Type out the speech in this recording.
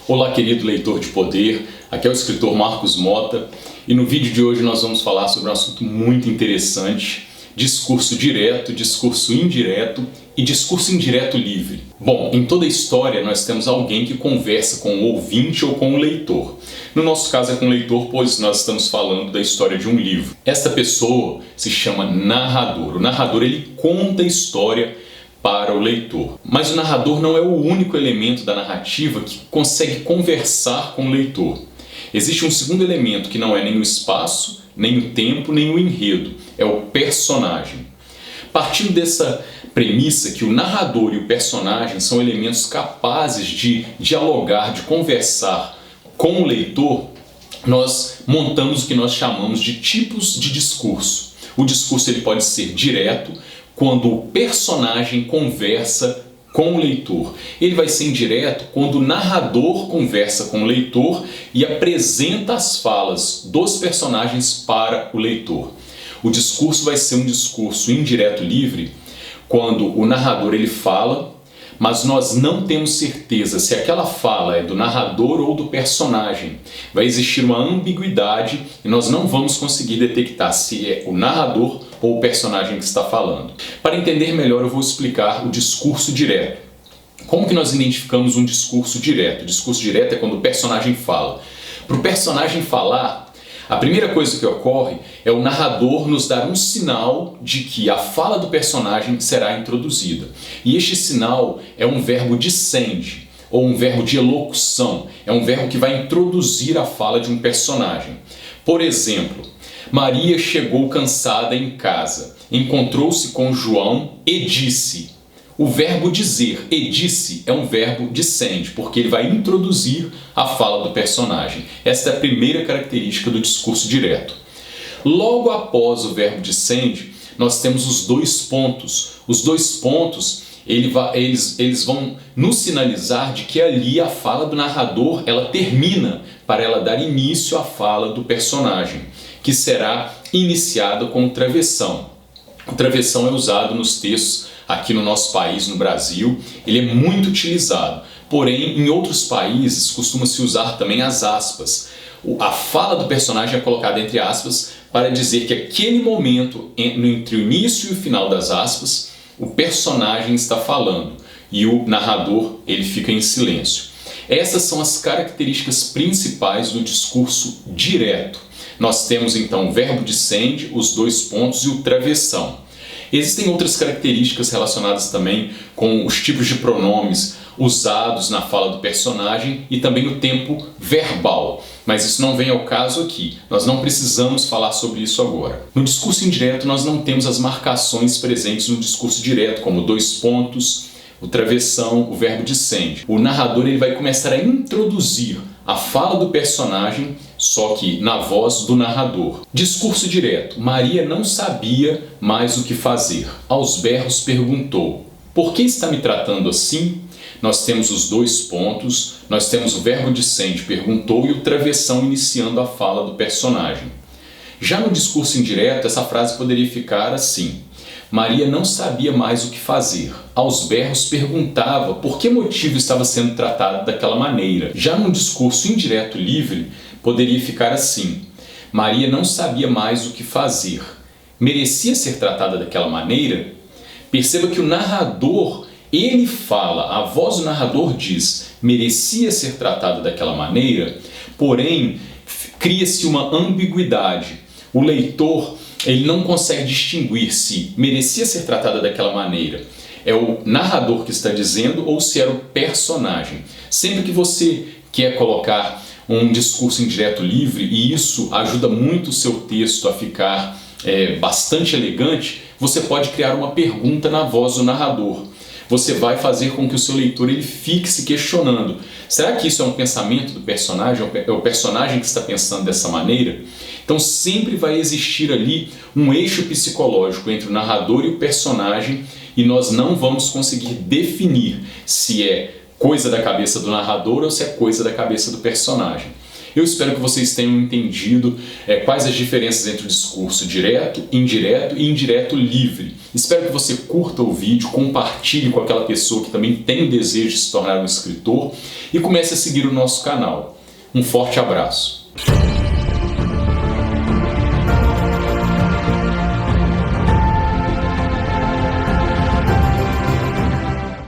Olá, querido leitor de poder, aqui é o escritor Marcos Mota e no vídeo de hoje nós vamos falar sobre um assunto muito interessante: discurso direto, discurso indireto e discurso indireto livre. Bom, em toda a história nós temos alguém que conversa com o ouvinte ou com o leitor. No nosso caso é com o leitor, pois nós estamos falando da história de um livro. Esta pessoa se chama narrador. O narrador ele conta a história para o leitor. Mas o narrador não é o único elemento da narrativa que consegue conversar com o leitor. Existe um segundo elemento que não é nem o espaço, nem o tempo, nem o enredo. É o personagem. Partindo dessa premissa que o narrador e o personagem são elementos capazes de dialogar, de conversar com o leitor, nós montamos o que nós chamamos de tipos de discurso. O discurso ele pode ser direto, quando o personagem conversa com o leitor. Ele vai ser indireto quando o narrador conversa com o leitor e apresenta as falas dos personagens para o leitor. O discurso vai ser um discurso indireto livre quando o narrador ele fala, mas nós não temos certeza se aquela fala é do narrador ou do personagem. Vai existir uma ambiguidade e nós não vamos conseguir detectar se é o narrador ou o personagem que está falando. Para entender melhor, eu vou explicar o discurso direto. Como que nós identificamos um discurso direto? O discurso direto é quando o personagem fala. Para o personagem falar, a primeira coisa que ocorre é o narrador nos dar um sinal de que a fala do personagem será introduzida. E este sinal é um verbo dicende, ou um verbo de elocução. É um verbo que vai introduzir a fala de um personagem. Por exemplo, Maria chegou cansada em casa, encontrou-se com João e disse. O verbo dizer, e disse, é um verbo dicende, porque ele vai introduzir a fala do personagem. Esta é a primeira característica do discurso direto. Logo após o verbo dicende, nós temos os dois pontos. Os dois pontos, eles vão nos sinalizar de que ali a fala do narrador, ela termina para ela dar início à fala do personagem, que será iniciada com o travessão. O travessão é usado nos textos aqui no nosso país, no Brasil, ele é muito utilizado. Porém, em outros países costuma-se usar também as aspas. A fala do personagem é colocada entre aspas para dizer que aquele momento, entre o início e o final das aspas, o personagem está falando e o narrador ele fica em silêncio. Essas são as características principais do discurso direto. Nós temos então o verbo dicende, os dois pontos e o travessão. Existem outras características relacionadas também com os tipos de pronomes usados na fala do personagem e também o tempo verbal. Mas isso não vem ao caso aqui. Nós não precisamos falar sobre isso agora. No discurso indireto nós não temos as marcações presentes no discurso direto, como dois pontos, o travessão, o verbo dicende. O narrador ele vai começar a introduzir a fala do personagem, só que na voz do narrador. Discurso direto. Maria não sabia mais o que fazer. Aos berros perguntou: por que está me tratando assim? Nós temos os dois pontos, nós temos o verbo dicende, perguntou, e o travessão iniciando a fala do personagem. Já no discurso indireto, essa frase poderia ficar assim: Maria não sabia mais o que fazer. Aos berros perguntava por que motivo estava sendo tratada daquela maneira. Já no discurso indireto livre, poderia ficar assim: Maria não sabia mais o que fazer. Merecia ser tratada daquela maneira? Perceba que o narrador, ele fala, a voz do narrador diz, merecia ser tratada daquela maneira, porém, cria-se uma ambiguidade. O leitor, ele não consegue distinguir se merecia ser tratada daquela maneira. É o narrador que está dizendo ou se era o personagem. Sempre que você quer colocar um discurso indireto livre, e isso ajuda muito o seu texto a ficar bastante elegante, você pode criar uma pergunta na voz do narrador. Você vai fazer com que o seu leitor ele fique se questionando: será que isso é um pensamento do personagem? É o personagem que está pensando dessa maneira? Então sempre vai existir ali um eixo psicológico entre o narrador e o personagem, e nós não vamos conseguir definir se é coisa da cabeça do narrador ou se é coisa da cabeça do personagem. Eu espero que vocês tenham entendido quais as diferenças entre o discurso direto, indireto e indireto livre. Espero que você curta o vídeo, compartilhe com aquela pessoa que também tem desejo de se tornar um escritor e comece a seguir o nosso canal. Um forte abraço!